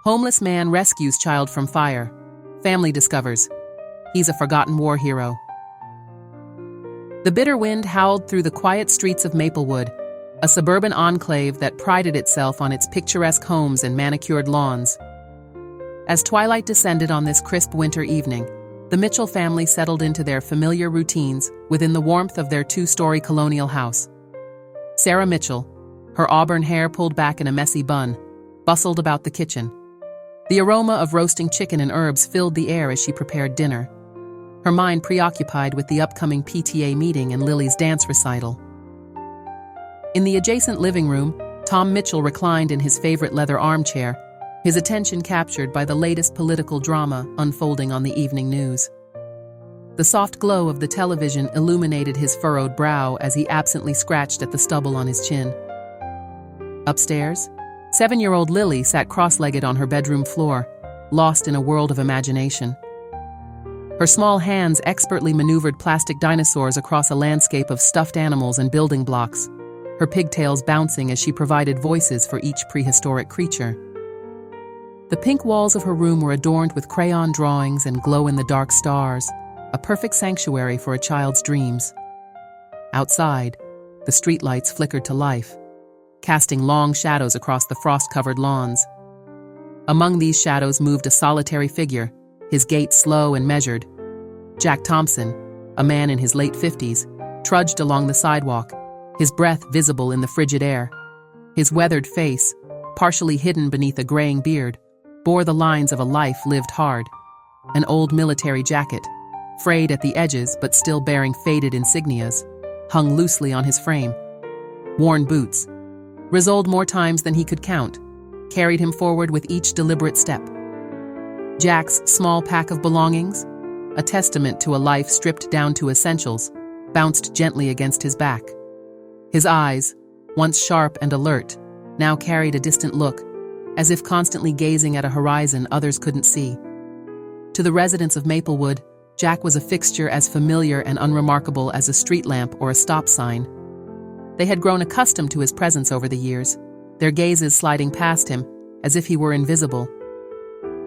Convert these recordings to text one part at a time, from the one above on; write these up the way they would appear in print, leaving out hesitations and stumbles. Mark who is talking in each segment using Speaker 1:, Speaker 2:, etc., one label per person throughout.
Speaker 1: Homeless man rescues child from fire. Family discovers he's a forgotten war hero. The bitter wind howled through the quiet streets of Maplewood, a suburban enclave that prided itself on its picturesque homes and manicured lawns. As twilight descended on this crisp winter evening, the Mitchell family settled into their familiar routines within the warmth of their two-story colonial house. Sarah Mitchell, her auburn hair pulled back in a messy bun, bustled about the kitchen. The aroma of roasting chicken and herbs filled the air as she prepared dinner, her mind preoccupied with the upcoming PTA meeting and Lily's dance recital. In the adjacent living room, Tom Mitchell reclined in his favorite leather armchair, his attention captured by the latest political drama unfolding on the evening news. The soft glow of the television illuminated his furrowed brow as he absently scratched at the stubble on his chin. Upstairs, 7-year-old Lily sat cross-legged on her bedroom floor, lost in a world of imagination. Her small hands expertly maneuvered plastic dinosaurs across a landscape of stuffed animals and building blocks, her pigtails bouncing as she provided voices for each prehistoric creature. The pink walls of her room were adorned with crayon drawings and glow-in-the-dark stars, a perfect sanctuary for a child's dreams. Outside, the streetlights flickered to life, casting long shadows across the frost-covered lawns. Among these shadows moved a solitary figure, his gait slow and measured. Jack Thompson, a man in his late 50s, trudged along the sidewalk, his breath visible in the frigid air. His weathered face, partially hidden beneath a graying beard, bore the lines of a life lived hard. An old military jacket, frayed at the edges but still bearing faded insignias, hung loosely on his frame. Worn boots, resoled more times than he could count, carried him forward with each deliberate step. Jack's small pack of belongings, a testament to a life stripped down to essentials, bounced gently against his back. His eyes, once sharp and alert, now carried a distant look, as if constantly gazing at a horizon others couldn't see. To the residents of Maplewood, Jack was a fixture as familiar and unremarkable as a street lamp or a stop sign. They had grown accustomed to his presence over the years, their gazes sliding past him as if he were invisible.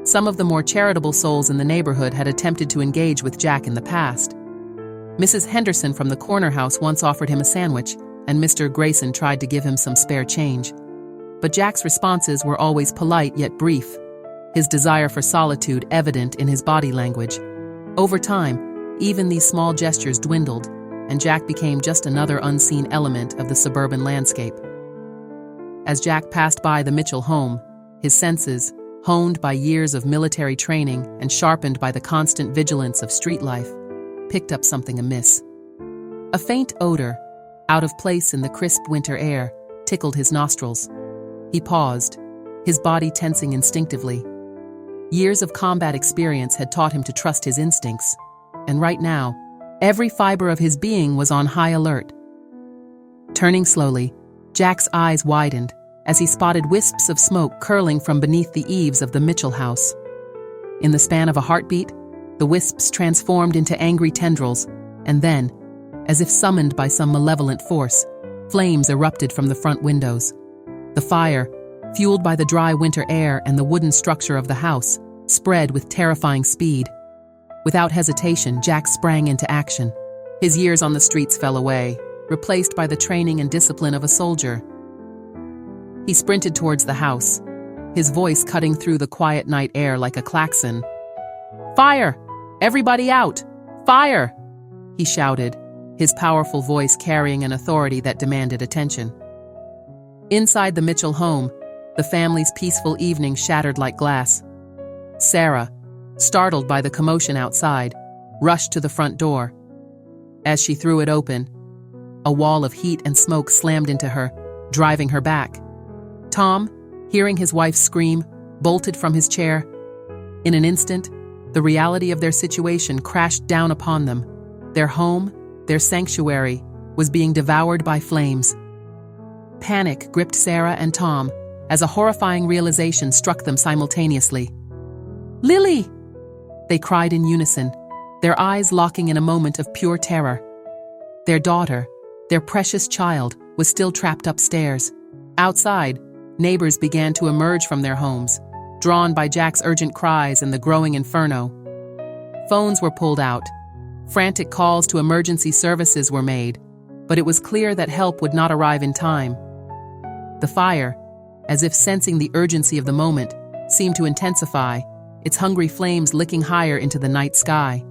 Speaker 1: Some of the more charitable souls in the neighborhood had attempted to engage with Jack in the past. Mrs. Henderson from the corner house once offered him a sandwich, and Mr. Grayson tried to give him some spare change. But Jack's responses were always polite yet brief, his desire for solitude evident in his body language. Over time, even these small gestures dwindled, and Jack became just another unseen element of the suburban landscape. As Jack passed by the Mitchell home, his senses, honed by years of military training and sharpened by the constant vigilance of street life, picked up something amiss. A faint odor, out of place in the crisp winter air, tickled his nostrils. He paused, his body tensing instinctively. Years of combat experience had taught him to trust his instincts, and right now, every fiber of his being was on high alert. Turning slowly, Jack's eyes widened as he spotted wisps of smoke curling from beneath the eaves of the Mitchell house. In the span of a heartbeat, the wisps transformed into angry tendrils, and then, as if summoned by some malevolent force, flames erupted from the front windows. The fire, fueled by the dry winter air and the wooden structure of the house, spread with terrifying speed. Without hesitation, Jack sprang into action. His years on the streets fell away, replaced by the training and discipline of a soldier. He sprinted towards the house, his voice cutting through the quiet night air like a klaxon. "Fire! Everybody out! Fire!" he shouted, his powerful voice carrying an authority that demanded attention. Inside the Mitchell home, the family's peaceful evening shattered like glass. Sarah, startled by the commotion outside, rushed to the front door. As she threw it open, a wall of heat and smoke slammed into her, driving her back. Tom, hearing his wife scream, bolted from his chair. In an instant, the reality of their situation crashed down upon them. Their home, their sanctuary, was being devoured by flames. Panic gripped Sarah and Tom as a horrifying realization struck them simultaneously. "Lily!" they cried in unison, their eyes locking in a moment of pure terror. Their daughter, their precious child, was still trapped upstairs. Outside, neighbors began to emerge from their homes, drawn by Jack's urgent cries and the growing inferno. Phones were pulled out. Frantic calls to emergency services were made, but it was clear that help would not arrive in time. The fire, as if sensing the urgency of the moment, seemed to intensify, its hungry flames licking higher into the night sky.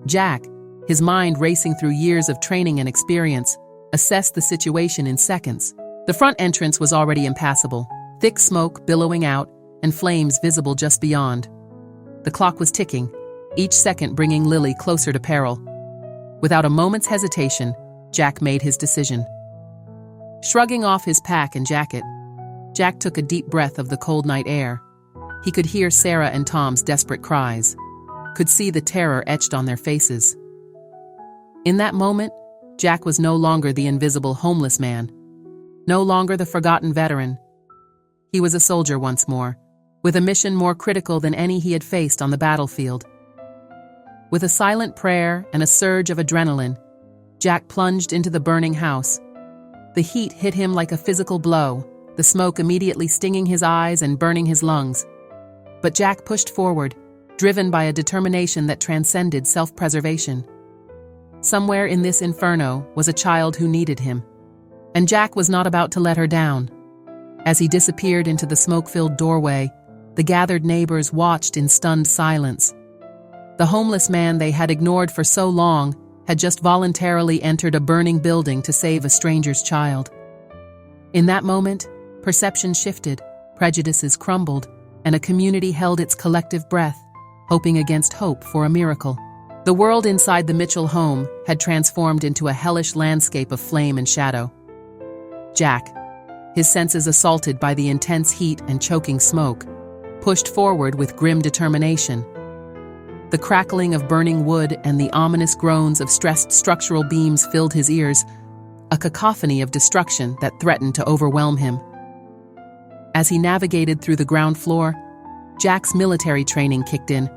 Speaker 1: Jack, his mind racing through years of training and experience, assessed the situation in seconds. The front entrance was already impassable, thick smoke billowing out and flames visible just beyond. The clock was ticking, each second bringing Lily closer to peril. Without a moment's hesitation, Jack made his decision. Shrugging off his pack and jacket, Jack took a deep breath of the cold night air. He could hear Sarah and Tom's desperate cries, could see the terror etched on their faces. In that moment, Jack was no longer the invisible homeless man, no longer the forgotten veteran. He was a soldier once more, with a mission more critical than any he had faced on the battlefield. With a silent prayer and a surge of adrenaline, Jack plunged into the burning house. The heat hit him like a physical blow, the smoke immediately stinging his eyes and burning his lungs. But Jack pushed forward, driven by a determination that transcended self-preservation. Somewhere in this inferno was a child who needed him, and Jack was not about to let her down. As he disappeared into the smoke-filled doorway, the gathered neighbors watched in stunned silence. The homeless man they had ignored for so long had just voluntarily entered a burning building to save a stranger's child. In that moment, perception shifted, prejudices crumbled, and a community held its collective breath, hoping against hope for a miracle. The world inside the Mitchell home had transformed into a hellish landscape of flame and shadow. Jack, his senses assaulted by the intense heat and choking smoke, pushed forward with grim determination. The crackling of burning wood and the ominous groans of stressed structural beams filled his ears, a cacophony of destruction that threatened to overwhelm him. As he navigated through the ground floor, Jack's military training kicked in,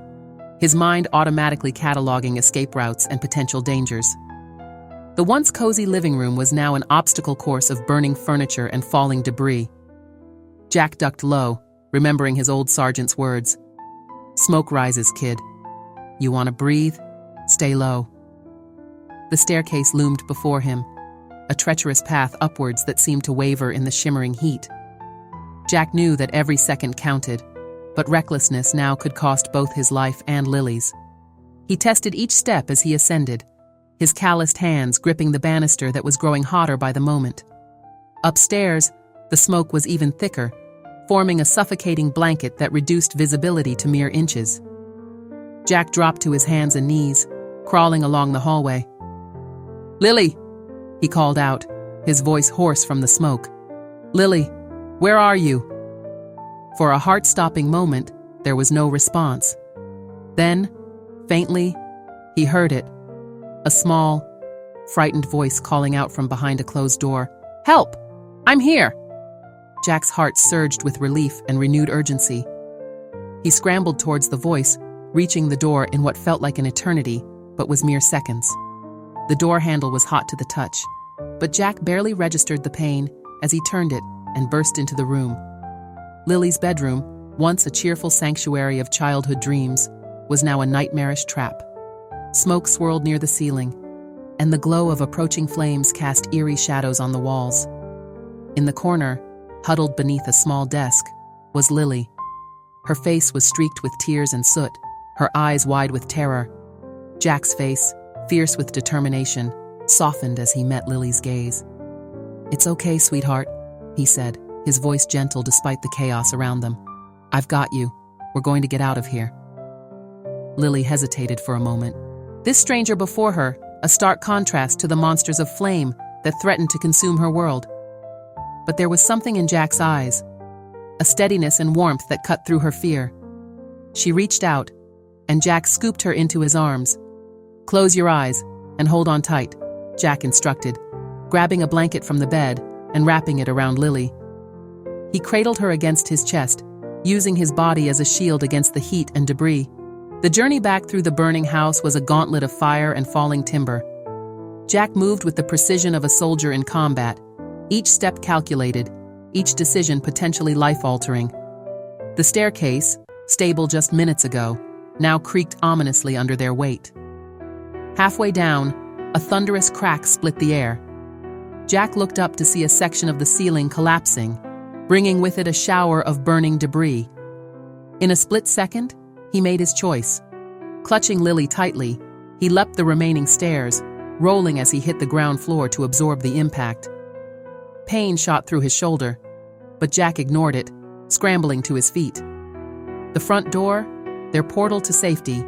Speaker 1: his mind automatically cataloging escape routes and potential dangers. The once cozy living room was now an obstacle course of burning furniture and falling debris. Jack ducked low, remembering his old sergeant's words. "Smoke rises, kid. You want to breathe? Stay low." The staircase loomed before him, a treacherous path upwards that seemed to waver in the shimmering heat. Jack knew that every second counted, but recklessness now could cost both his life and Lily's. He tested each step as he ascended, his calloused hands gripping the banister that was growing hotter by the moment. Upstairs, the smoke was even thicker, forming a suffocating blanket that reduced visibility to mere inches. Jack dropped to his hands and knees, crawling along the hallway. "Lily!" he called out, his voice hoarse from the smoke. "Lily, where are you?" For a heart-stopping moment, there was no response. Then, faintly, he heard it, a small, frightened voice calling out from behind a closed door. "Help! I'm here!" Jack's heart surged with relief and renewed urgency. He scrambled towards the voice, reaching the door in what felt like an eternity, but was mere seconds. The door handle was hot to the touch, but Jack barely registered the pain as he turned it and burst into the room. Lily's bedroom, once a cheerful sanctuary of childhood dreams, was now a nightmarish trap. Smoke swirled near the ceiling, and the glow of approaching flames cast eerie shadows on the walls. In the corner, huddled beneath a small desk, was Lily. Her face was streaked with tears and soot, her eyes wide with terror. Jack's face, fierce with determination, softened as he met Lily's gaze. "It's okay, sweetheart," he said, his voice gentle despite the chaos around them. "I've got you. We're going to get out of here." Lily hesitated for a moment. This stranger before her, a stark contrast to the monsters of flame that threatened to consume her world. But there was something in Jack's eyes, a steadiness and warmth that cut through her fear. She reached out, and Jack scooped her into his arms. "Close your eyes and hold on tight," Jack instructed, grabbing a blanket from the bed and wrapping it around Lily. He cradled her against his chest, using his body as a shield against the heat and debris. The journey back through the burning house was a gauntlet of fire and falling timber. Jack moved with the precision of a soldier in combat, each step calculated, each decision potentially life-altering. The staircase, stable just minutes ago, now creaked ominously under their weight. Halfway down, a thunderous crack split the air. Jack looked up to see a section of the ceiling collapsing, bringing with it a shower of burning debris. In a split second, he made his choice. Clutching Lily tightly, he leapt the remaining stairs, rolling as he hit the ground floor to absorb the impact. Pain shot through his shoulder, but Jack ignored it, scrambling to his feet. The front door, their portal to safety,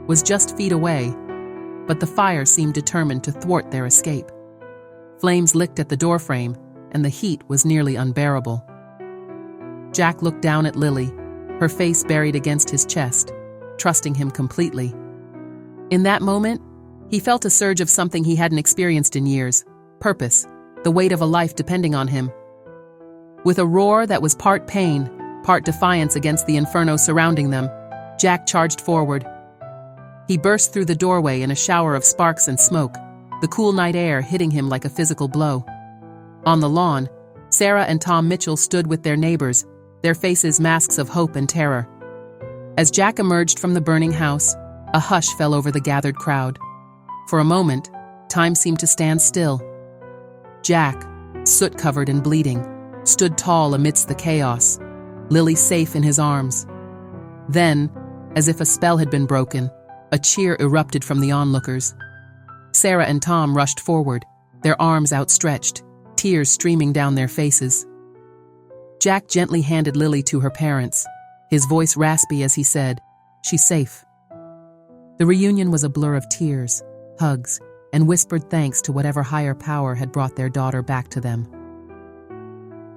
Speaker 1: was just feet away, but the fire seemed determined to thwart their escape. Flames licked at the doorframe, and the heat was nearly unbearable. Jack looked down at Lily, her face buried against his chest, trusting him completely. In that moment, he felt a surge of something he hadn't experienced in years: purpose, the weight of a life depending on him. With a roar that was part pain, part defiance against the inferno surrounding them, Jack charged forward. He burst through the doorway in a shower of sparks and smoke, the cool night air hitting him like a physical blow. On the lawn, Sarah and Tom Mitchell stood with their neighbors, their faces masks of hope and terror. As Jack emerged from the burning house, a hush fell over the gathered crowd. For a moment, time seemed to stand still. Jack, soot-covered and bleeding, stood tall amidst the chaos, Lily safe in his arms. Then, as if a spell had been broken, a cheer erupted from the onlookers. Sarah and Tom rushed forward, their arms outstretched, tears streaming down their faces. Jack gently handed Lily to her parents, his voice raspy as he said, "She's safe." The reunion was a blur of tears, hugs, and whispered thanks to whatever higher power had brought their daughter back to them.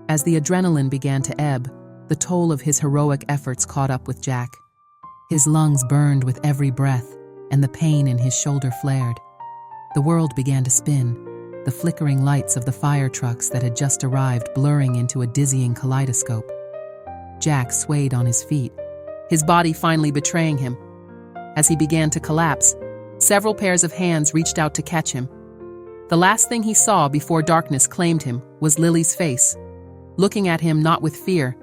Speaker 1: As the adrenaline began to ebb, the toll of his heroic efforts caught up with Jack. His lungs burned with every breath, and the pain in his shoulder flared. The world began to spin, the flickering lights of the fire trucks that had just arrived blurring into a dizzying kaleidoscope. Jack swayed on his feet, his body finally betraying him. As he began to collapse, several pairs of hands reached out to catch him. The last thing he saw before darkness claimed him was Lily's face, looking at him not with fear,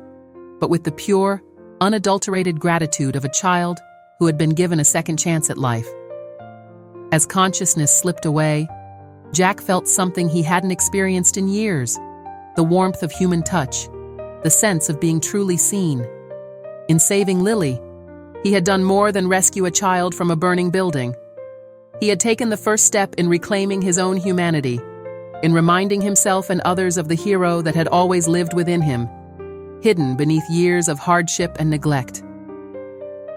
Speaker 1: but with the pure, unadulterated gratitude of a child who had been given a second chance at life. As consciousness slipped away, Jack felt something he hadn't experienced in years: the warmth of human touch, the sense of being truly seen. In saving Lily, he had done more than rescue a child from a burning building. He had taken the first step in reclaiming his own humanity, in reminding himself and others of the hero that had always lived within him, hidden beneath years of hardship and neglect.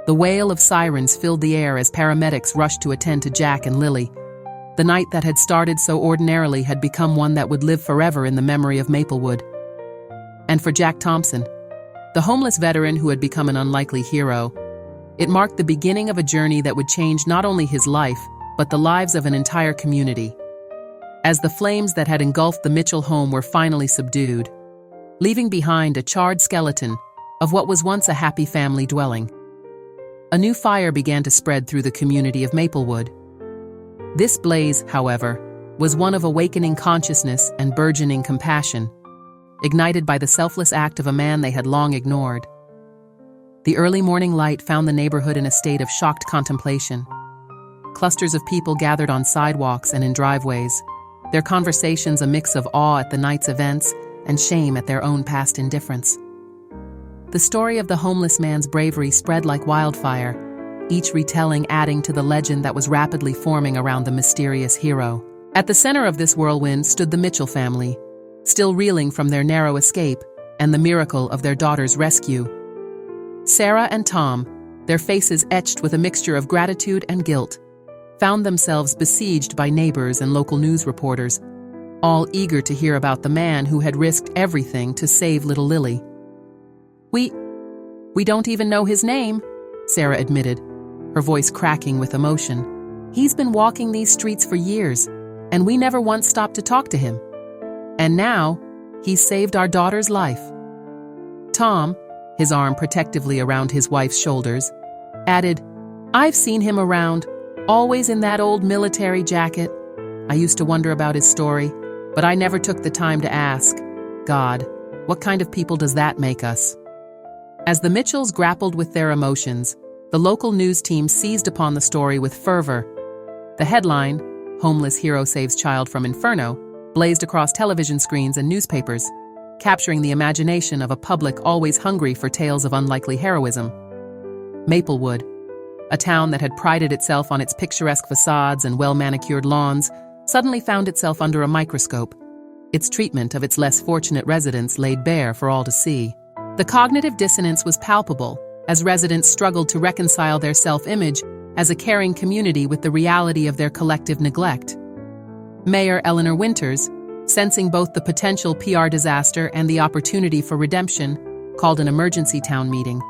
Speaker 1: The wail of sirens filled the air as paramedics rushed to attend to Jack and Lily. The night that had started so ordinarily had become one that would live forever in the memory of Maplewood. And for Jack Thompson, the homeless veteran who had become an unlikely hero, it marked the beginning of a journey that would change not only his life, but the lives of an entire community. As the flames that had engulfed the Mitchell home were finally subdued, leaving behind a charred skeleton of what was once a happy family dwelling, a new fire began to spread through the community of Maplewood. This blaze, however, was one of awakening consciousness and burgeoning compassion, ignited by the selfless act of a man they had long ignored. The early morning light found the neighborhood in a state of shocked contemplation. Clusters of people gathered on sidewalks and in driveways, their conversations a mix of awe at the night's events and shame at their own past indifference. The story of the homeless man's bravery spread like wildfire, each retelling adding to the legend that was rapidly forming around the mysterious hero. At the center of this whirlwind stood the Mitchell family, still reeling from their narrow escape and the miracle of their daughter's rescue. Sarah and Tom, their faces etched with a mixture of gratitude and guilt, found themselves besieged by neighbors and local news reporters, all eager to hear about the man who had risked everything to save little Lily. We don't even know his name," Sarah admitted, her voice cracking with emotion. "He's been walking these streets for years, and we never once stopped to talk to him. And now, he's saved our daughter's life." Tom, his arm protectively around his wife's shoulders, added, "I've seen him around, always in that old military jacket. I used to wonder about his story, but I never took the time to ask. God, what kind of people does that make us?" As the Mitchells grappled with their emotions, the local news team seized upon the story with fervor. The headline, "Homeless Hero Saves Child from Inferno," blazed across television screens and newspapers, capturing the imagination of a public always hungry for tales of unlikely heroism. Maplewood, a town that had prided itself on its picturesque facades and well-manicured lawns, suddenly found itself under a microscope, its treatment of its less fortunate residents laid bare for all to see. The cognitive dissonance was palpable as residents struggled to reconcile their self-image as a caring community with the reality of their collective neglect. Mayor Eleanor Winters, sensing both the potential PR disaster and the opportunity for redemption, called an emergency town meeting.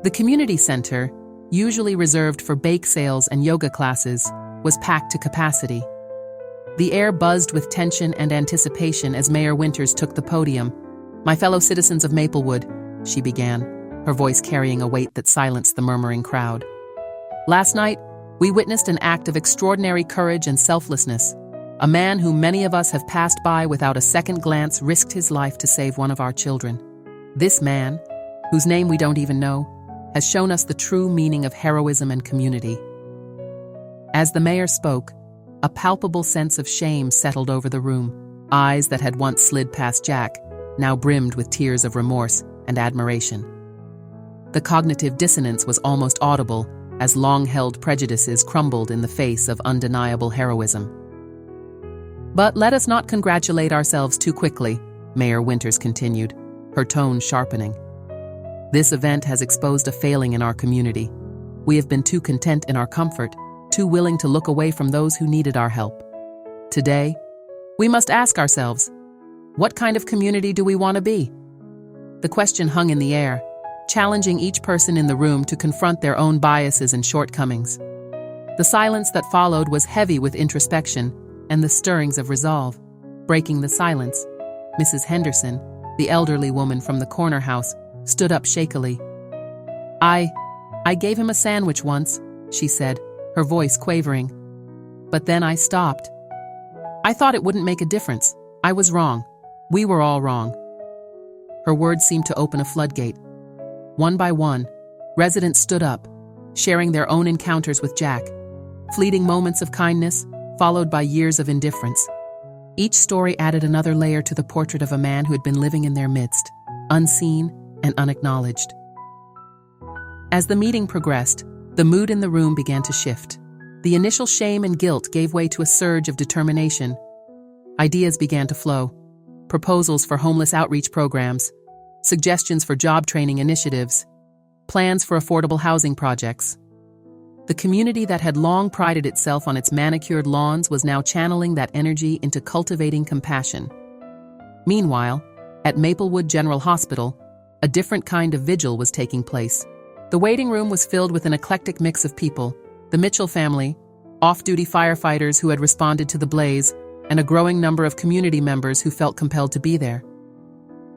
Speaker 1: The community center, usually reserved for bake sales and yoga classes, was packed to capacity. The air buzzed with tension and anticipation as Mayor Winters took the podium. "My fellow citizens of Maplewood," she began, her voice carrying a weight that silenced the murmuring crowd. "Last night, we witnessed an act of extraordinary courage and selflessness. A man whom many of us have passed by without a second glance risked his life to save one of our children. This man, whose name we don't even know, has shown us the true meaning of heroism and community." As the mayor spoke, a palpable sense of shame settled over the room. Eyes that had once slid past Jack now brimmed with tears of remorse and admiration. The cognitive dissonance was almost audible as long-held prejudices crumbled in the face of undeniable heroism. "But let us not congratulate ourselves too quickly," Mayor Winters continued, her tone sharpening. "This event has exposed a failing in our community. We have been too content in our comfort, too willing to look away from those who needed our help. Today, we must ask ourselves, what kind of community do we want to be?" The question hung in the air, challenging each person in the room to confront their own biases and shortcomings. The silence that followed was heavy with introspection and the stirrings of resolve. Breaking the silence, Mrs. Henderson, the elderly woman from the corner house, stood up shakily. I gave him a sandwich once," she said, her voice quavering. "But then I stopped. I thought it wouldn't make a difference. I was wrong. We were all wrong." Her words seemed to open a floodgate. One by one, residents stood up, sharing their own encounters with Jack. Fleeting moments of kindness, followed by years of indifference. Each story added another layer to the portrait of a man who had been living in their midst, unseen and unacknowledged. As the meeting progressed, the mood in the room began to shift. The initial shame and guilt gave way to a surge of determination. Ideas began to flow. Proposals for homeless outreach programs, suggestions for job training initiatives, plans for affordable housing projects. The community that had long prided itself on its manicured lawns was now channeling that energy into cultivating compassion. Meanwhile, at Maplewood General Hospital, a different kind of vigil was taking place. The waiting room was filled with an eclectic mix of people: the Mitchell family, off-duty firefighters who had responded to the blaze, and a growing number of community members who felt compelled to be there.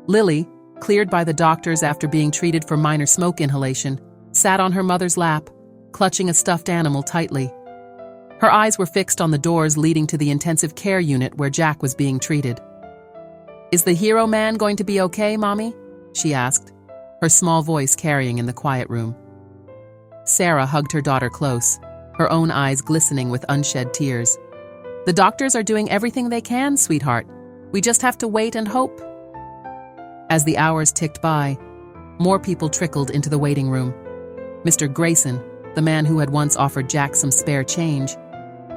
Speaker 1: Lily, cleared by the doctors after being treated for minor smoke inhalation, sat on her mother's lap, clutching a stuffed animal tightly. Her eyes were fixed on the doors leading to the intensive care unit where Jack was being treated. "Is the hero man going to be okay, Mommy?" she asked, her small voice carrying in the quiet room. Sarah hugged her daughter close, her own eyes glistening with unshed tears. "The doctors are doing everything they can, sweetheart. We just have to wait and hope." As the hours ticked by, more people trickled into the waiting room. Mr. Grayson, the man who had once offered Jack some spare change,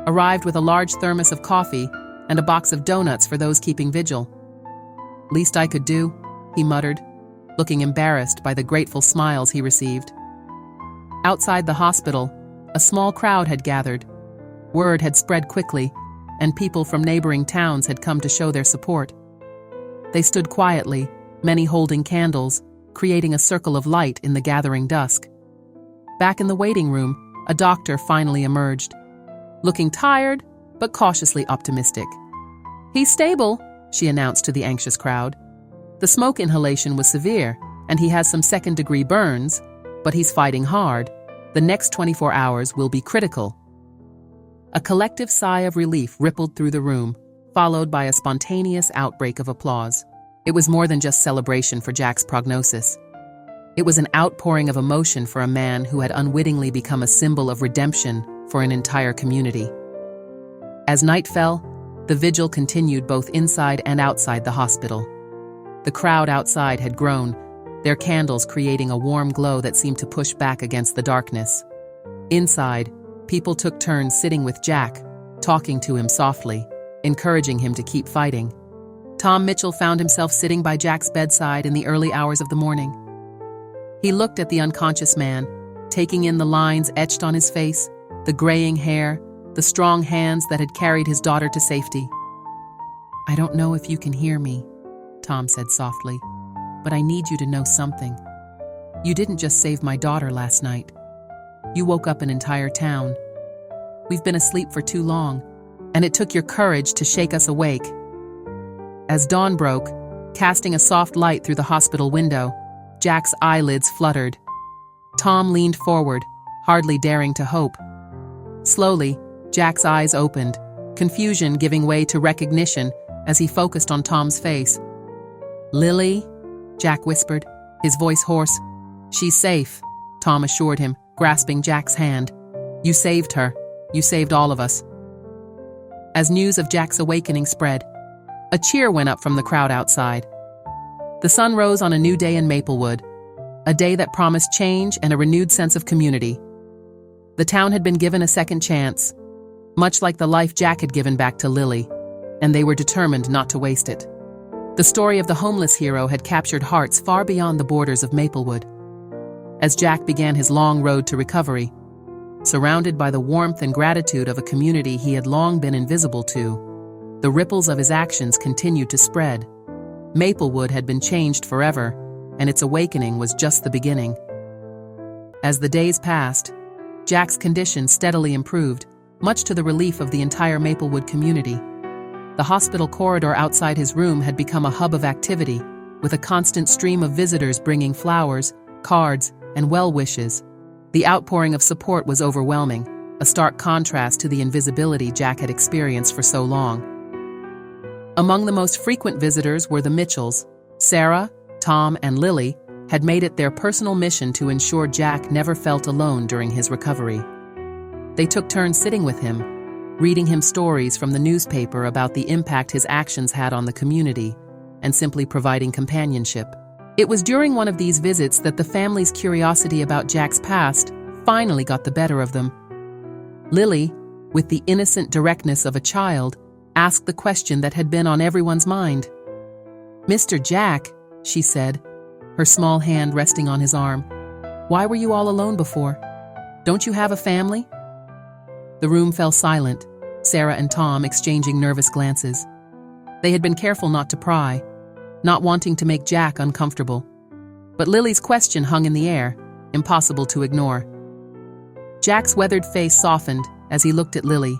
Speaker 1: arrived with a large thermos of coffee and a box of donuts for those keeping vigil. "Least I could do," he muttered, looking embarrassed by the grateful smiles he received. Outside the hospital, a small crowd had gathered. Word had spread quickly, and people from neighboring towns had come to show their support. They stood quietly, many holding candles, creating a circle of light in the gathering dusk. Back in the waiting room, a doctor finally emerged, looking tired but cautiously optimistic. "He's stable," she announced to the anxious crowd. "The smoke inhalation was severe, and he has some second-degree burns, but he's fighting hard. The next 24 hours will be critical." A collective sigh of relief rippled through the room, followed by a spontaneous outbreak of applause. It was more than just celebration for Jack's prognosis. It was an outpouring of emotion for a man who had unwittingly become a symbol of redemption for an entire community. As night fell, the vigil continued both inside and outside the hospital. The crowd outside had grown, their candles creating a warm glow that seemed to push back against the darkness. Inside, people took turns sitting with Jack, talking to him softly, encouraging him to keep fighting. Tom Mitchell found himself sitting by Jack's bedside in the early hours of the morning. He looked at the unconscious man, taking in the lines etched on his face, the graying hair, the strong hands that had carried his daughter to safety. "I don't know if you can hear me," Tom said softly, "but I need you to know something. You didn't just save my daughter last night. You woke up an entire town. We've been asleep for too long, and it took your courage to shake us awake." As dawn broke, casting a soft light through the hospital window, Jack's eyelids fluttered. Tom leaned forward, hardly daring to hope. Slowly, Jack's eyes opened, confusion giving way to recognition as he focused on Tom's face. "Lily?" Jack whispered, his voice hoarse. "She's safe," Tom assured him, grasping Jack's hand. "You saved her. You saved all of us." As news of Jack's awakening spread, a cheer went up from the crowd outside. The sun rose on a new day in Maplewood, a day that promised change and a renewed sense of community. The town had been given a second chance, much like the life Jack had given back to Lily, and they were determined not to waste it. The story of the homeless hero had captured hearts far beyond the borders of Maplewood. As Jack began his long road to recovery, surrounded by the warmth and gratitude of a community he had long been invisible to, the ripples of his actions continued to spread. Maplewood had been changed forever, and its awakening was just the beginning. As the days passed, Jack's condition steadily improved, much to the relief of the entire Maplewood community. The hospital corridor outside his room had become a hub of activity, with a constant stream of visitors bringing flowers, cards, and well wishes. The outpouring of support was overwhelming, a stark contrast to the invisibility Jack had experienced for so long. Among the most frequent visitors were the Mitchells. Sarah, Tom, and Lily had made it their personal mission to ensure Jack never felt alone during his recovery. They took turns sitting with him, reading him stories from the newspaper about the impact his actions had on the community, and simply providing companionship. It was during one of these visits that the family's curiosity about Jack's past finally got the better of them. Lily, with the innocent directness of a child, asked the question that had been on everyone's mind. "Mr. Jack," she said, her small hand resting on his arm, "why were you all alone before? Don't you have a family?" The room fell silent, Sarah and Tom exchanging nervous glances. They had been careful not to pry, not wanting to make Jack uncomfortable. But Lily's question hung in the air, impossible to ignore. Jack's weathered face softened as he looked at Lily.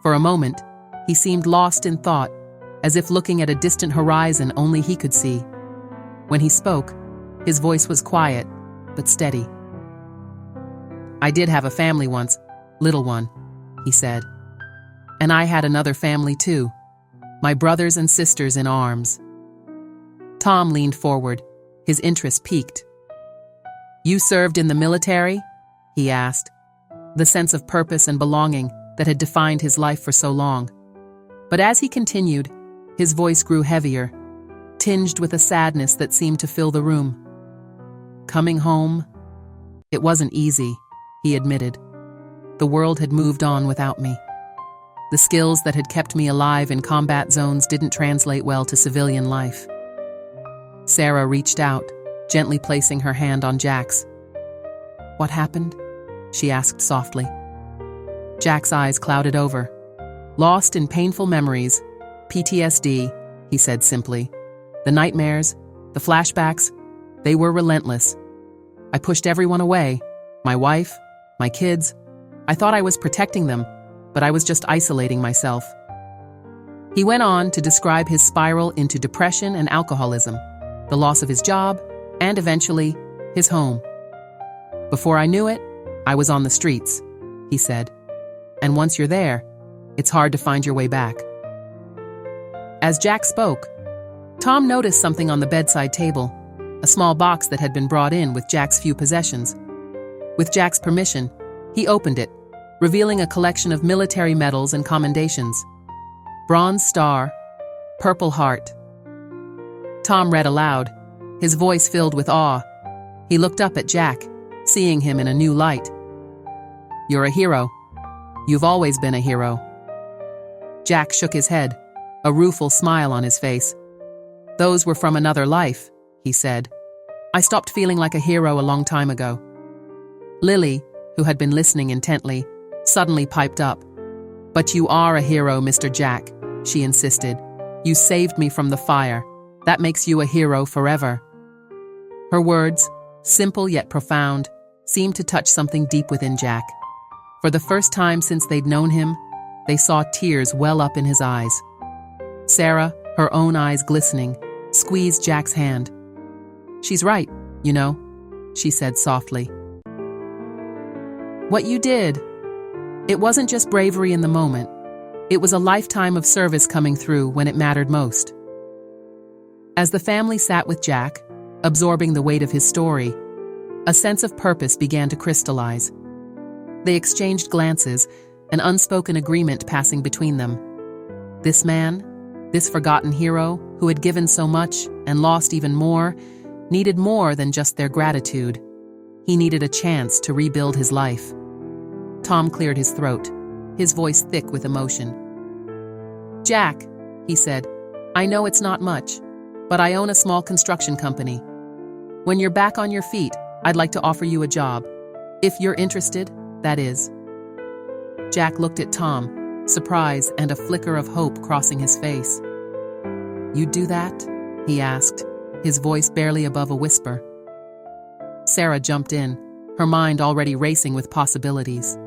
Speaker 1: For a moment, he seemed lost in thought, as if looking at a distant horizon only he could see. When he spoke, his voice was quiet, but steady. "I did have a family once, little one," he said. "And I had another family too, my brothers and sisters in arms." Tom leaned forward, his interest piqued. "You served in the military?" he asked, the sense of purpose and belonging that had defined his life for so long. But as he continued, his voice grew heavier, tinged with a sadness that seemed to fill the room. "Coming home, it wasn't easy," he admitted. "The world had moved on without me. The skills that had kept me alive in combat zones didn't translate well to civilian life." Sarah reached out, gently placing her hand on Jack's. "What happened?" she asked softly. Jack's eyes clouded over. "Lost in painful memories, PTSD," he said simply. "The nightmares, the flashbacks, they were relentless. I pushed everyone away, my wife, my kids. I thought I was protecting them, but I was just isolating myself." He went on to describe his spiral into depression and alcoholism, the loss of his job, and eventually, his home. "Before I knew it, I was on the streets," he said. "And once you're there, it's hard to find your way back." As Jack spoke, Tom noticed something on the bedside table, a small box that had been brought in with Jack's few possessions. With Jack's permission, he opened it, revealing a collection of military medals and commendations. Bronze Star, Purple Heart. Tom read aloud, his voice filled with awe. He looked up at Jack, seeing him in a new light. "You're a hero. You've always been a hero." Jack shook his head, a rueful smile on his face. "Those were from another life," he said. "I stopped feeling like a hero a long time ago." Lily, who had been listening intently, suddenly piped up. "But you are a hero, Mr. Jack," she insisted. "You saved me from the fire. That makes you a hero forever." Her words, simple yet profound, seemed to touch something deep within Jack. For the first time since they'd known him, they saw tears well up in his eyes. Sarah, her own eyes glistening, squeezed Jack's hand. "She's right, you know," she said softly. "What you did, it wasn't just bravery in the moment. It was a lifetime of service coming through when it mattered most." As the family sat with Jack, absorbing the weight of his story, a sense of purpose began to crystallize. They exchanged glances, an unspoken agreement passing between them. This man, this forgotten hero who had given so much and lost even more, needed more than just their gratitude. He needed a chance to rebuild his life. Tom cleared his throat, his voice thick with emotion. "Jack," he said, "I know it's not much, but I own a small construction company. When you're back on your feet, I'd like to offer you a job. If you're interested, that is." Jack looked at Tom, surprise and a flicker of hope crossing his face. "You'd do that?" he asked, his voice barely above a whisper. Sarah jumped in, her mind already racing with possibilities.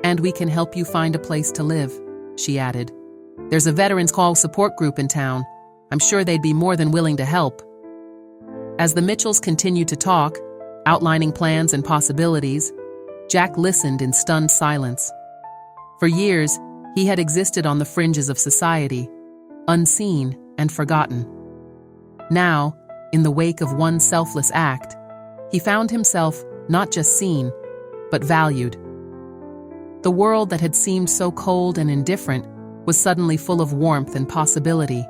Speaker 1: "And we can help you find a place to live," she added. "There's a veterans call support group in town. I'm sure they'd be more than willing to help." As the Mitchells continued to talk, outlining plans and possibilities, Jack listened in stunned silence. For years, he had existed on the fringes of society, unseen and forgotten. Now, in the wake of one selfless act, he found himself not just seen, but valued. The world that had seemed so cold and indifferent was suddenly full of warmth and possibility.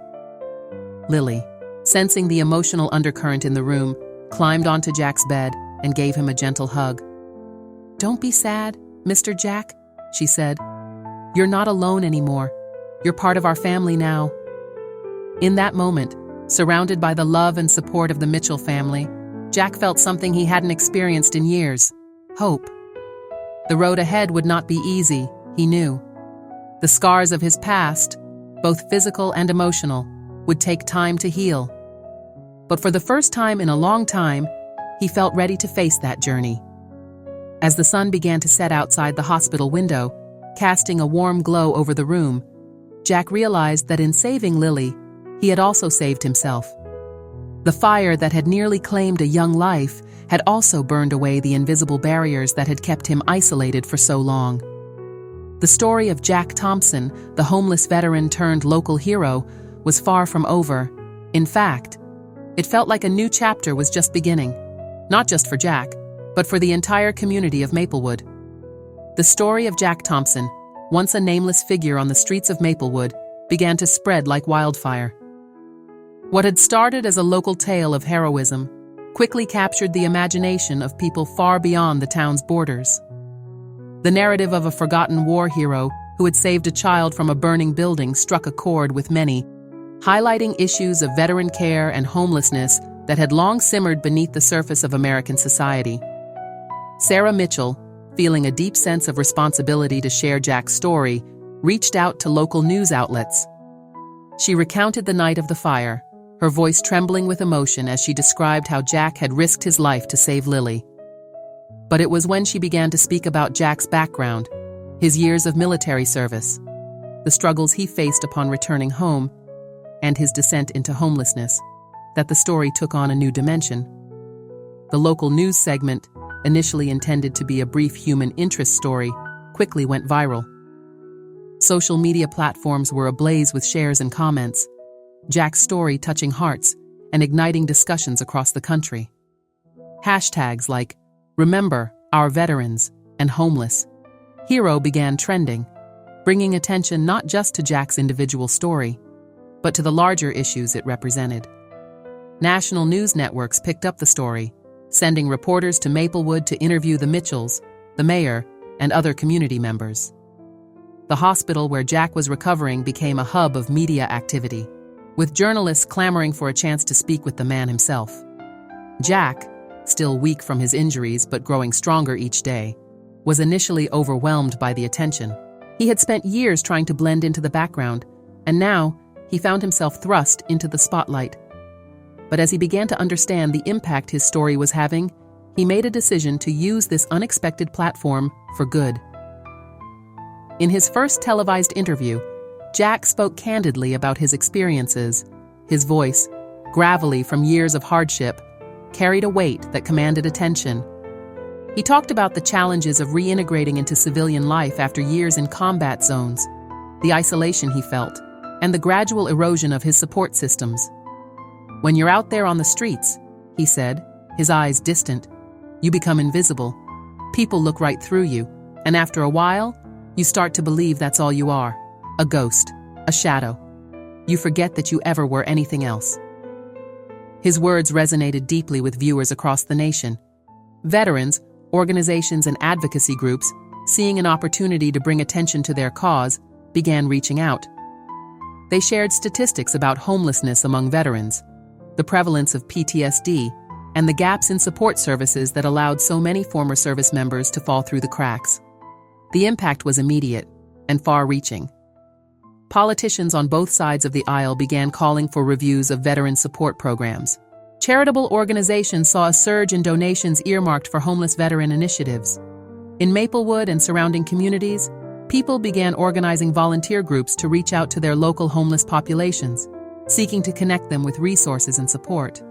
Speaker 1: Lily, sensing the emotional undercurrent in the room, climbed onto Jack's bed and gave him a gentle hug. "Don't be sad, Mr. Jack," she said. "You're not alone anymore. You're part of our family now." In that moment, surrounded by the love and support of the Mitchell family, Jack felt something he hadn't experienced in years: hope. The road ahead would not be easy, he knew. The scars of his past, both physical and emotional, would take time to heal. But for the first time in a long time, he felt ready to face that journey. As the sun began to set outside the hospital window, casting a warm glow over the room, Jack realized that in saving Lily, he had also saved himself. The fire that had nearly claimed a young life had also burned away the invisible barriers that had kept him isolated for so long. The story of Jack Thompson, the homeless veteran turned local hero, was far from over. In fact, it felt like a new chapter was just beginning, not just for Jack, but for the entire community of Maplewood. The story of Jack Thompson, once a nameless figure on the streets of Maplewood, began to spread like wildfire. What had started as a local tale of heroism quickly captured the imagination of people far beyond the town's borders. The narrative of a forgotten war hero who had saved a child from a burning building struck a chord with many, highlighting issues of veteran care and homelessness that had long simmered beneath the surface of American society. Sarah Mitchell, feeling a deep sense of responsibility to share Jack's story, reached out to local news outlets. She recounted the night of the fire, her voice trembling with emotion as she described how Jack had risked his life to save Lily. But it was when she began to speak about Jack's background, his years of military service, the struggles he faced upon returning home, and his descent into homelessness, that the story took on a new dimension. The local news segment, initially intended to be a brief human interest story, quickly went viral. Social media platforms were ablaze with shares and comments, Jack's story touching hearts and igniting discussions across the country. Hashtags like "Remember Our Veterans" and "Homeless Hero" began trending, bringing attention not just to Jack's individual story, but to the larger issues it represented. National news networks picked up the story, sending reporters to Maplewood to interview the Mitchells, the mayor, and other community members. The hospital where Jack was recovering became a hub of media activity, with journalists clamoring for a chance to speak with the man himself. Jack, still weak from his injuries but growing stronger each day, was initially overwhelmed by the attention. He had spent years trying to blend into the background, and now he found himself thrust into the spotlight. But as he began to understand the impact his story was having, he made a decision to use this unexpected platform for good. In his first televised interview, Jack spoke candidly about his experiences. His voice, gravelly from years of hardship, carried a weight that commanded attention. He talked about the challenges of reintegrating into civilian life after years in combat zones, the isolation he felt, and the gradual erosion of his support systems. "When you're out there on the streets," he said, his eyes distant, "you become invisible. People look right through you, and after a while, you start to believe that's all you are, a ghost, a shadow. You forget that you ever were anything else." His words resonated deeply with viewers across the nation. Veterans, organizations, and advocacy groups, seeing an opportunity to bring attention to their cause, began reaching out. They shared statistics about homelessness among veterans, the prevalence of PTSD, and the gaps in support services that allowed so many former service members to fall through the cracks. The impact was immediate and far-reaching. Politicians on both sides of the aisle began calling for reviews of veteran support programs. Charitable organizations saw a surge in donations earmarked for homeless veteran initiatives. In Maplewood and surrounding communities, people began organizing volunteer groups to reach out to their local homeless populations, seeking to connect them with resources and support.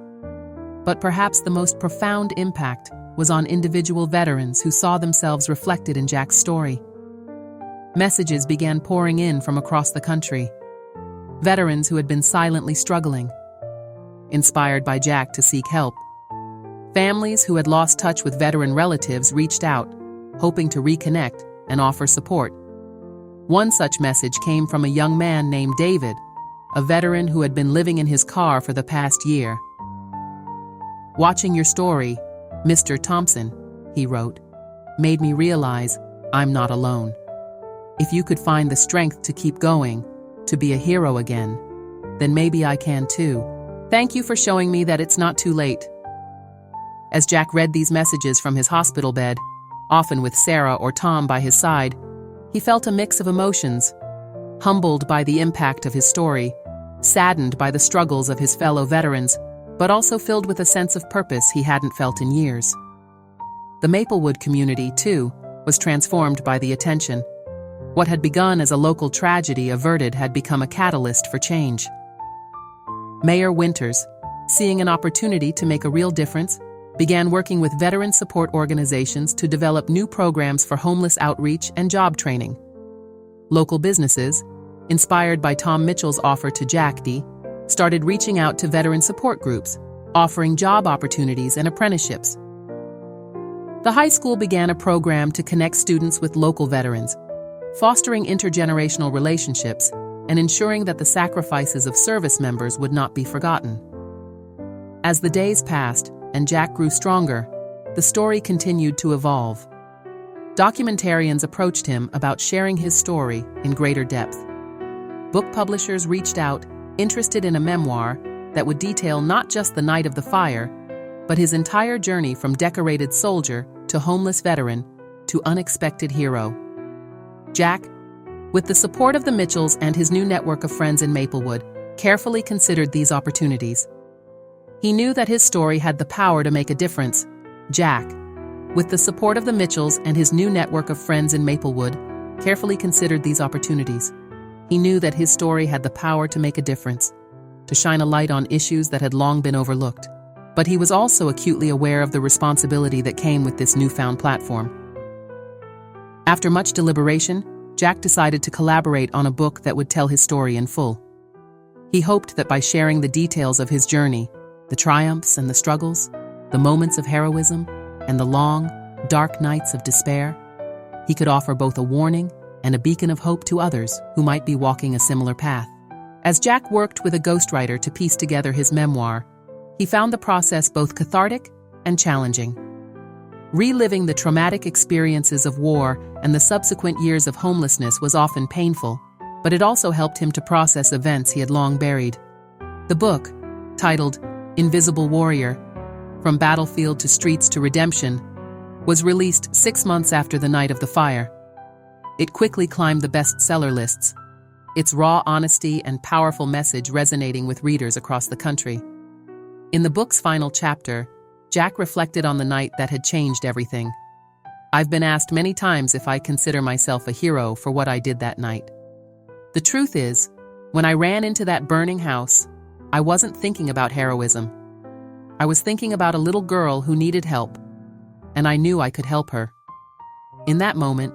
Speaker 1: But perhaps the most profound impact was on individual veterans who saw themselves reflected in Jack's story. Messages began pouring in from across the country. Veterans who had been silently struggling, inspired by Jack to seek help. Families who had lost touch with veteran relatives reached out, hoping to reconnect and offer support. One such message came from a young man named David, a veteran who had been living in his car for the past year. "Watching your story, Mr. Thompson," he wrote, "made me realize I'm not alone. If you could find the strength to keep going, to be a hero again, then maybe I can too. Thank you for showing me that it's not too late." As Jack read these messages from his hospital bed, often with Sarah or Tom by his side, he felt a mix of emotions, humbled by the impact of his story, saddened by the struggles of his fellow veterans, but also filled with a sense of purpose he hadn't felt in years. The Maplewood community, too, was transformed by the attention. What had begun as a local tragedy averted had become a catalyst for change. Mayor Winters, seeing an opportunity to make a real difference, began working with veteran support organizations to develop new programs for homeless outreach and job training. Local businesses, inspired by Tom Mitchell's offer to Jack D., started reaching out to veteran support groups, offering job opportunities and apprenticeships. The high school began a program to connect students with local veterans, fostering intergenerational relationships and ensuring that the sacrifices of service members would not be forgotten. As the days passed and Jack grew stronger, the story continued to evolve. Documentarians approached him about sharing his story in greater depth. Book publishers reached out, interested in a memoir that would detail not just the night of the fire, but his entire journey from decorated soldier to homeless veteran to unexpected hero. Jack, with the support of the Mitchells and his new network of friends in Maplewood, carefully considered these opportunities. He knew that his story had the power to make a difference. Jack, with the support of the Mitchells and his new network of friends in Maplewood, carefully considered these opportunities. He knew that his story had the power to make a difference, to shine a light on issues that had long been overlooked. But he was also acutely aware of the responsibility that came with this newfound platform. After much deliberation, Jack decided to collaborate on a book that would tell his story in full. He hoped that by sharing the details of his journey, the triumphs and the struggles, the moments of heroism, and the long, dark nights of despair, he could offer both a warning and a beacon of hope to others who might be walking a similar path. As Jack worked with a ghostwriter to piece together his memoir, he found the process both cathartic and challenging. Reliving the traumatic experiences of war and the subsequent years of homelessness was often painful, but it also helped him to process events he had long buried. The book, titled Invisible Warrior: From Battlefield to Streets to Redemption, was released 6 months after the night of the fire. It quickly climbed the bestseller lists, its raw honesty and powerful message resonating with readers across the country. In the book's final chapter, Jack reflected on the night that had changed everything. "I've been asked many times if I consider myself a hero for what I did that night. The truth is, when I ran into that burning house, I wasn't thinking about heroism. I was thinking about a little girl who needed help, and I knew I could help her. In that moment,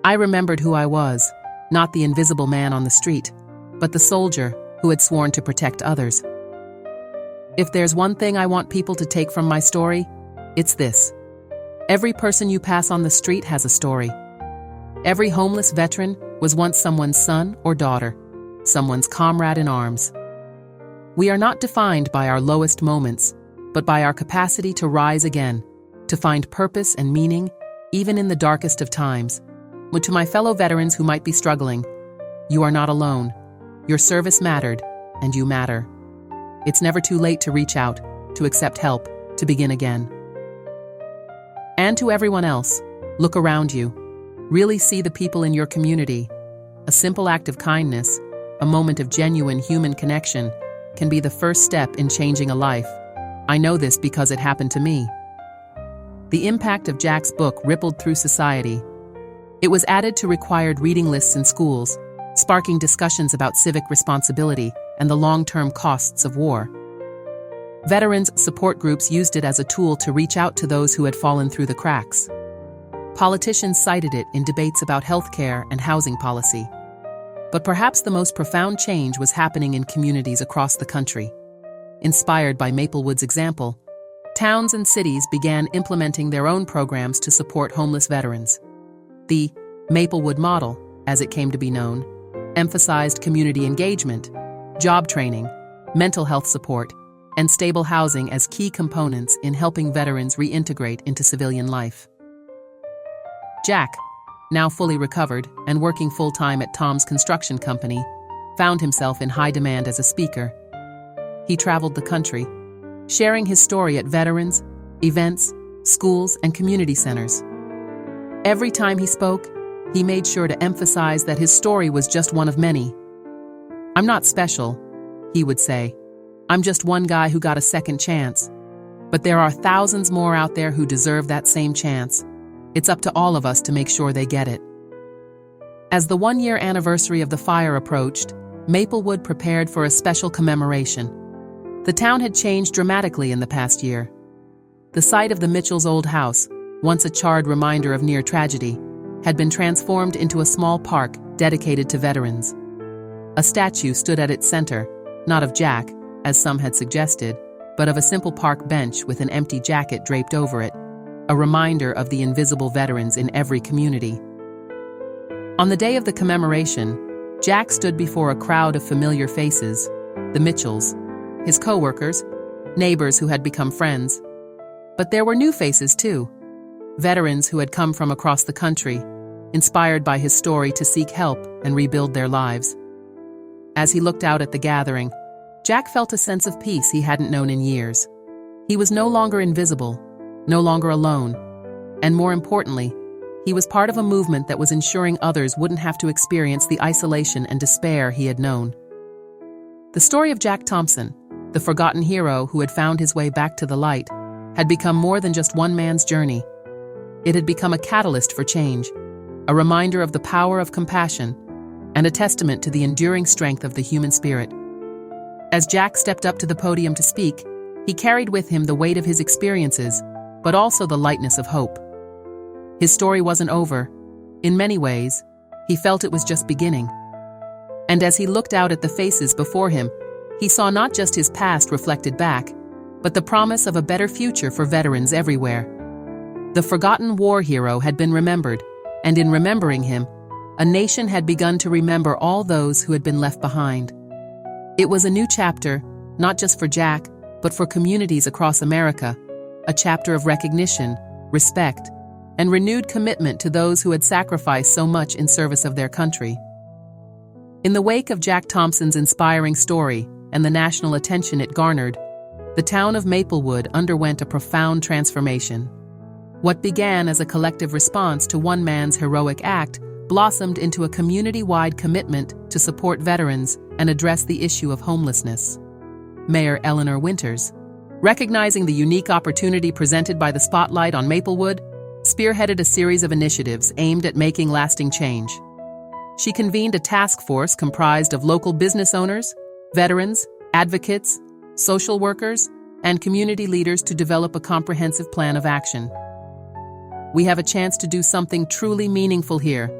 Speaker 1: I remembered who I was, not the invisible man on the street, but the soldier who had sworn to protect others. If there's one thing I want people to take from my story, it's this. Every person you pass on the street has a story. Every homeless veteran was once someone's son or daughter, someone's comrade in arms. We are not defined by our lowest moments, but by our capacity to rise again, to find purpose and meaning, even in the darkest of times. But to my fellow veterans who might be struggling, you are not alone. Your service mattered, and you matter. It's never too late to reach out, to accept help, to begin again." And to everyone else, look around you. Really see the people in your community. A simple act of kindness, a moment of genuine human connection, can be the first step in changing a life. I know this because it happened to me. The impact of Jack's book rippled through society. It was added to required reading lists in schools, sparking discussions about civic responsibility and the long-term costs of war. Veterans support groups used it as a tool to reach out to those who had fallen through the cracks. Politicians cited it in debates about healthcare and housing policy. But perhaps the most profound change was happening in communities across the country. Inspired by Maplewood's example, towns and cities began implementing their own programs to support homeless veterans. The Maplewood Model, as it came to be known, emphasized community engagement, job training, mental health support, and stable housing as key components in helping veterans reintegrate into civilian life. Jack, now fully recovered and working full-time at Tom's construction company, found himself in high demand as a speaker. He traveled the country, sharing his story at veterans, events, schools, and community centers. Every time he spoke, he made sure to emphasize that his story was just one of many. "I'm not special," he would say. "I'm just one guy who got a second chance. But there are thousands more out there who deserve that same chance. It's up to all of us to make sure they get it." As the one-year anniversary of the fire approached, Maplewood prepared for a special commemoration. The town had changed dramatically in the past year. The site of the Mitchell's old house, once a charred reminder of near tragedy, had been transformed into a small park dedicated to veterans. A statue stood at its center, not of Jack, as some had suggested, but of a simple park bench with an empty jacket draped over it, a reminder of the invisible veterans in every community. On the day of the commemoration, Jack stood before a crowd of familiar faces, the Mitchells, his co-workers, neighbors who had become friends. But there were new faces too, veterans who had come from across the country, inspired by his story to seek help and rebuild their lives. As he looked out at the gathering, Jack felt a sense of peace he hadn't known in years. He was no longer invisible, no longer alone, and more importantly, he was part of a movement that was ensuring others wouldn't have to experience the isolation and despair he had known. The story of Jack Thompson, the forgotten hero who had found his way back to the light, had become more than just one man's journey. It had become a catalyst for change, a reminder of the power of compassion, and a testament to the enduring strength of the human spirit. As Jack stepped up to the podium to speak, he carried with him the weight of his experiences, but also the lightness of hope. His story wasn't over. In many ways, he felt it was just beginning. And as he looked out at the faces before him, he saw not just his past reflected back, but the promise of a better future for veterans everywhere. The forgotten war hero had been remembered, and in remembering him, a nation had begun to remember all those who had been left behind. It was a new chapter, not just for Jack, but for communities across America, a chapter of recognition, respect, and renewed commitment to those who had sacrificed so much in service of their country. In the wake of Jack Thompson's inspiring story and the national attention it garnered, the town of Maplewood underwent a profound transformation. What began as a collective response to one man's heroic act blossomed into a community-wide commitment to support veterans and address the issue of homelessness. Mayor Eleanor Winters, recognizing the unique opportunity presented by the spotlight on Maplewood, spearheaded a series of initiatives aimed at making lasting change. She convened a task force comprised of local business owners, veterans, advocates, social workers, and community leaders to develop a comprehensive plan of action. "We have a chance to do something truly meaningful here,"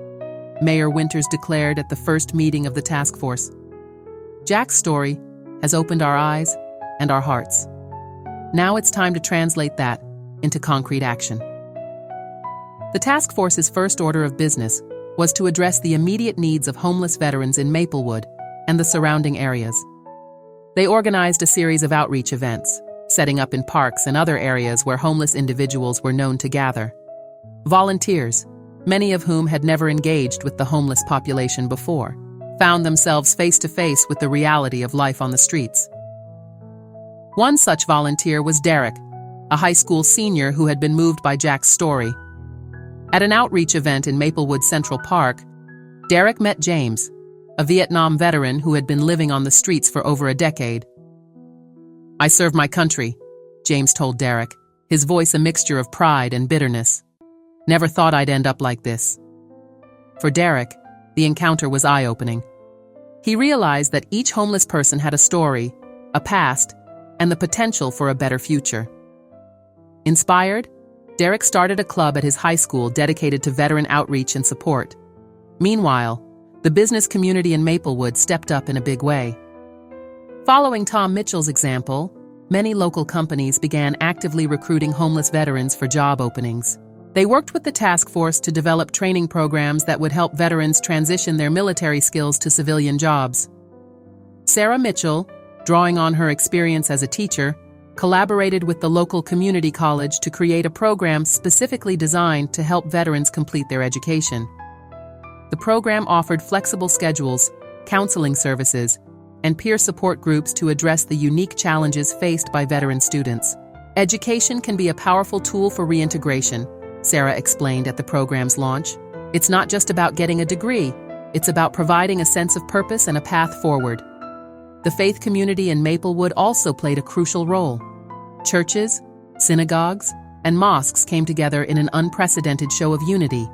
Speaker 1: Mayor Winters declared at the first meeting of the task force. "Jack's story has opened our eyes and our hearts. Now it's time to translate that into concrete action." The task force's first order of business was to address the immediate needs of homeless veterans in Maplewood and the surrounding areas. They organized a series of outreach events, setting up in parks and other areas where homeless individuals were known to gather. Volunteers, many of whom had never engaged with the homeless population before, found themselves face to face with the reality of life on the streets. One such volunteer was Derek, a high school senior who had been moved by Jack's story. At an outreach event in Maplewood Central Park, Derek met James, a Vietnam veteran who had been living on the streets for over a decade. "I served my country," James told Derek, his voice a mixture of pride and bitterness. "Never thought I'd end up like this." For Derek, the encounter was eye-opening. He realized that each homeless person had a story, a past, and the potential for a better future. Inspired, Derek started a club at his high school dedicated to veteran outreach and support. Meanwhile, the business community in Maplewood stepped up in a big way. Following Tom Mitchell's example, many local companies began actively recruiting homeless veterans for job openings. They worked with the task force to develop training programs that would help veterans transition their military skills to civilian jobs. Sarah Mitchell, drawing on her experience as a teacher, collaborated with the local community college to create a program specifically designed to help veterans complete their education. The program offered flexible schedules, counseling services, and peer support groups to address the unique challenges faced by veteran students. "Education can be a powerful tool for reintegration," Sarah explained at the program's launch. "It's not just about getting a degree, it's about providing a sense of purpose and a path forward." The faith community in Maplewood also played a crucial role. Churches, synagogues, and mosques came together in an unprecedented show of unity,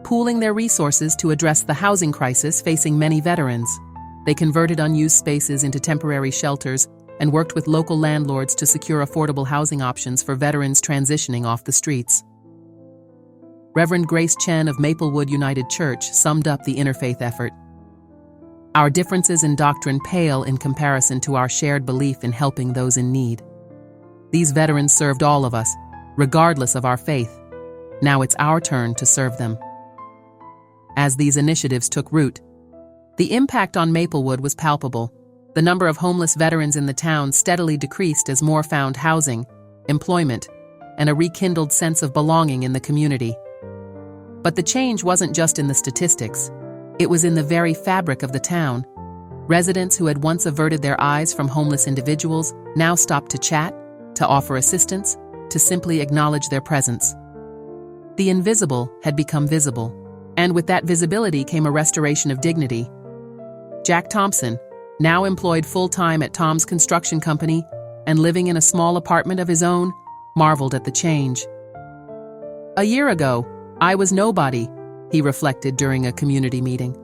Speaker 1: pooling their resources to address the housing crisis facing many veterans. They converted unused spaces into temporary shelters and worked with local landlords to secure affordable housing options for veterans transitioning off the streets. Reverend Grace Chen of Maplewood United Church summed up the interfaith effort. "Our differences in doctrine pale in comparison to our shared belief in helping those in need. These veterans served all of us, regardless of our faith. Now it's our turn to serve them." As these initiatives took root, the impact on Maplewood was palpable. The number of homeless veterans in the town steadily decreased as more found housing, employment, and a rekindled sense of belonging in the community. But the change wasn't just in the statistics. It was in the very fabric of the town. Residents who had once averted their eyes from homeless individuals now stopped to chat, to offer assistance, to simply acknowledge their presence. The invisible had become visible, and with that visibility came a restoration of dignity. Jack Thompson, now employed full-time at Tom's construction company and living in a small apartment of his own, marveled at the change. "A year ago, I was nobody," he reflected during a community meeting.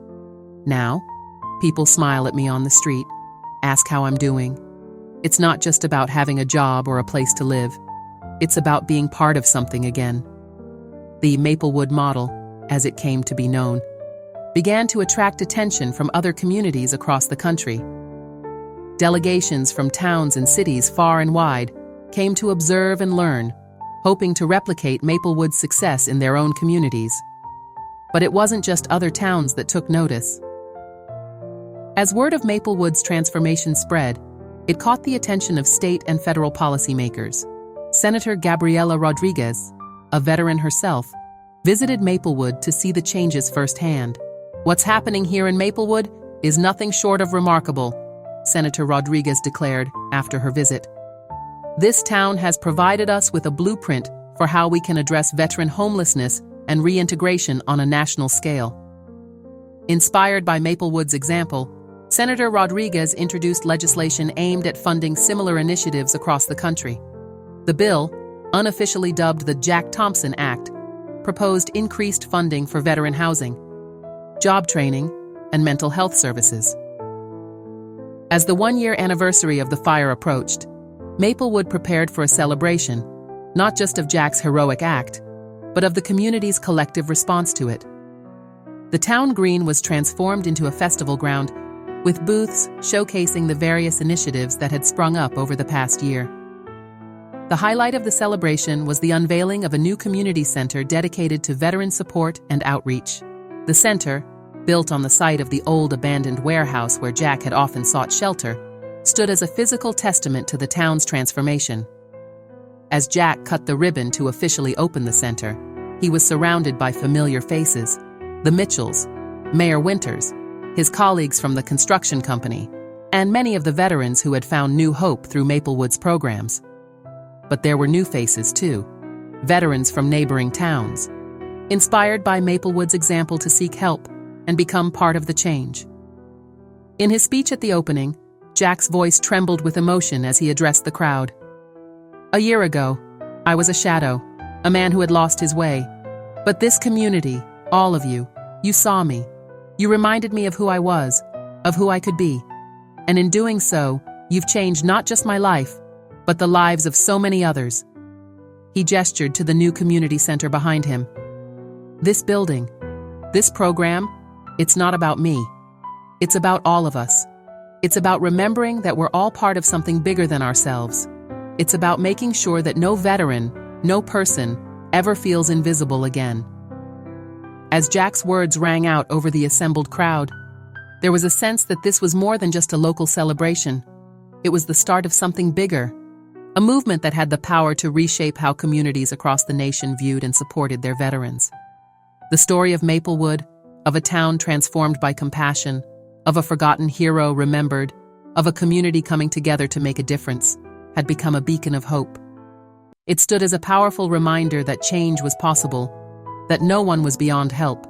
Speaker 1: "Now, people smile at me on the street, ask how I'm doing. It's not just about having a job or a place to live. It's about being part of something again." The Maplewood model, as it came to be known, began to attract attention from other communities across the country. Delegations from towns and cities far and wide came to observe and learn, hoping to replicate Maplewood's success in their own communities. But it wasn't just other towns that took notice. As word of Maplewood's transformation spread, it caught the attention of state and federal policymakers. Senator Gabriela Rodriguez, a veteran herself, visited Maplewood to see the changes firsthand. "What's happening here in Maplewood is nothing short of remarkable," Senator Rodriguez declared after her visit. "This town has provided us with a blueprint for how we can address veteran homelessness and reintegration on a national scale." Inspired by Maplewood's example, Senator Rodriguez introduced legislation aimed at funding similar initiatives across the country. The bill, unofficially dubbed the Jack Thompson Act, proposed increased funding for veteran housing, job training, and mental health services. As the one-year anniversary of the fire approached, Maplewood prepared for a celebration, not just of Jack's heroic act, but of the community's collective response to it. The town green was transformed into a festival ground, with booths showcasing the various initiatives that had sprung up over the past year. The highlight of the celebration was the unveiling of a new community center dedicated to veteran support and outreach. The center, built on the site of the old abandoned warehouse where Jack had often sought shelter, stood as a physical testament to the town's transformation. As Jack cut the ribbon to officially open the center, he was surrounded by familiar faces: the Mitchells, Mayor Winters, his colleagues from the construction company, and many of the veterans who had found new hope through Maplewood's programs. But there were new faces too, veterans from neighboring towns, inspired by Maplewood's example to seek help and become part of the change. In his speech at the opening, Jack's voice trembled with emotion as he addressed the crowd. "A year ago, I was a shadow, a man who had lost his way. But this community, all of you, you saw me. You reminded me of who I was, of who I could be. And in doing so, you've changed not just my life, but the lives of so many others." He gestured to the new community center behind him. "This building, this program, it's not about me. It's about all of us. It's about remembering that we're all part of something bigger than ourselves. It's about making sure that no veteran, no person, ever feels invisible again." As Jack's words rang out over the assembled crowd, there was a sense that this was more than just a local celebration. It was the start of something bigger, a movement that had the power to reshape how communities across the nation viewed and supported their veterans. The story of Maplewood, of a town transformed by compassion, of a forgotten hero remembered, of a community coming together to make a difference, had become a beacon of hope. It stood as a powerful reminder that change was possible, that no one was beyond help,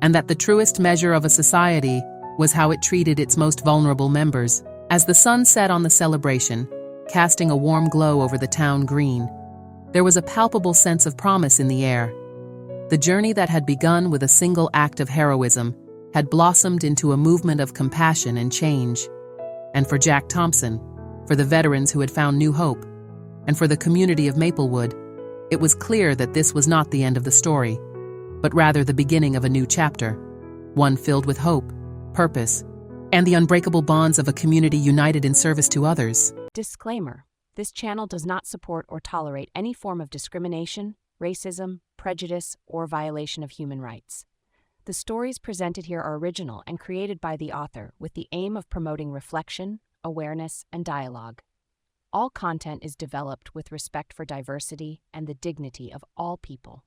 Speaker 1: and that the truest measure of a society was how it treated its most vulnerable members. As the sun set on the celebration, casting a warm glow over the town green, there was a palpable sense of promise in the air. The journey that had begun with a single act of heroism had blossomed into a movement of compassion and change. And for Jack Thompson, for the veterans who had found new hope, and for the community of Maplewood, it was clear that this was not the end of the story, but rather the beginning of a new chapter, one filled with hope, purpose, and the unbreakable bonds of a community united in service to others.
Speaker 2: Disclaimer: this channel does not support or tolerate any form of discrimination, racism, prejudice, or violation of human rights. The stories presented here are original and created by the author with the aim of promoting reflection, awareness, and dialogue. All content is developed with respect for diversity and the dignity of all people.